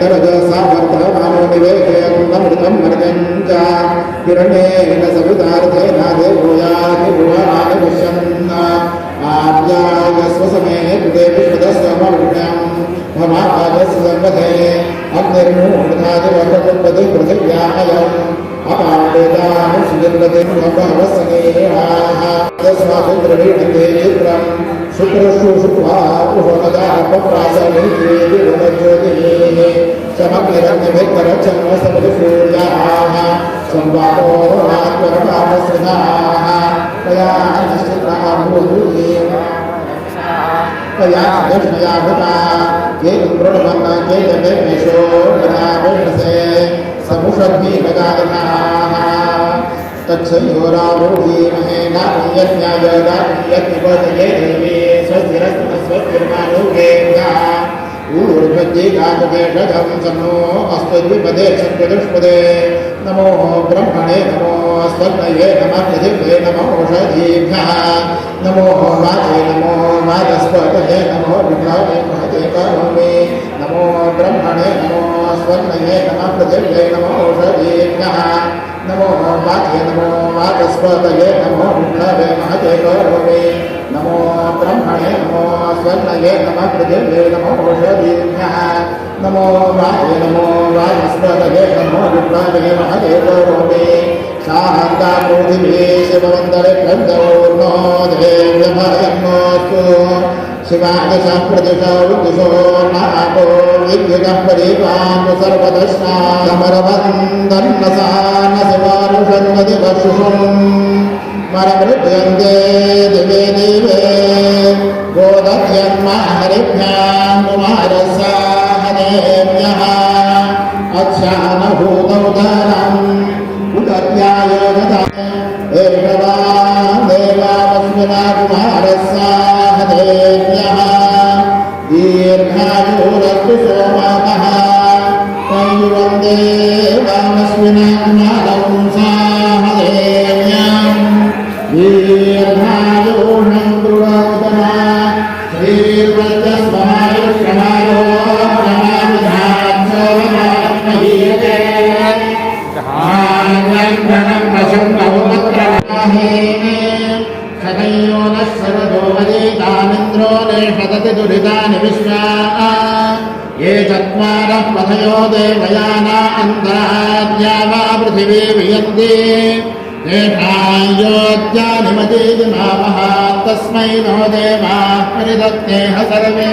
सामर्थ्यमानो निवेशयन्नमृतं मर्गञ्च हिरण्येन सवितार्थेन देवोयाति भुवनानि पश्यन् आर्याय स्वसमे कृते विश्वदस्वमवृण्यं भवादस्य सम्पथे अग्निर्मूर्धादिवकटुपति पृथिव्यामयम् अपादेतानि सुजन्मतिं भवस्सनेहाः तस्माद्द्रवीणते चित्रं शुक्रशु शुक्वा पुष्पदापप्रासमेति गुणज्योतिः समग्ररत्नभिक्करचन्मसमधिसूर्याः संवादो आत्मरपापसृताः तया निश्चिताभूः तया दक्षया भूता ये प्रणवन्ना के जगेशो गणावेशसे समुषद्भिर्गदादनाः तच्छयोरावोधीमहे नाभ्यज्ञाय नाभ्यज्ञपदये देवे स्वस्तिरस्मस्वस्तिर्मानुकेभ्यः ऊर्ध्वज्जिगामकेशजं सन्नो अस्त्वद्विपदे सत्त्वदुष्पदे नमो ब्रह्मणे नमो स्वर्णये नमः पृथिव्ये नमो ओषधीभ्यः नमो वाचे नमो वाचस्पतये नमो विभवे महते करोमि नमो ब्रह्मणे नमो स्वर्णये नमः पृथिव्ये नमो ओषधीभ्यः नमो वाचे नमो वाचस्पतये नमो विभवे महते करोमि नमो ब्रह्मणे नमो स्वर्णये नमः पृथिव्ये नमो ओषधीभ्यः नमो वाचे नमो वाचस्पतये नमो विभवे महते करोमि शान्ता पृथिवी शिववन्दरे क्रन्दोर्नो देव्यभयन्नोऽस्तु शिवादश प्रदिशो दिशो नापो विद्युतः परिपान्तु सर्वदर्शना समरवन्दन्नसान शिवानुषन्नदिवर्षुषुम् मरमृत्यन्ते दिवे दिवे गोदध्यन्माहरिभ्यां कुमारसाहनेभ्यः अच्छानभूतौदरम् उदर्याय ददा एषवा देवावस्मिना कुमारस्याहदेव्यः दीर्घायुरस्तु सोमातः तैवं देवावस्मिना कुमारंसाहदेव्यं दीर्घायुषं दृढोदना श्रीर्वज्रस्महायुष्यमायो प्रमाविधात्सोमहात्महीयते सदैयो नः सर्वतो वदेतामिन्द्रो नेषदति दुरितानि विश्वा ये चत्वारः पथयो देवयाना अन्तराद्या वा पृथिवी वियन्ति तेषां योज्यानि मदीयमावः तस्मै नो देवाः परिदत्तेह सर्वे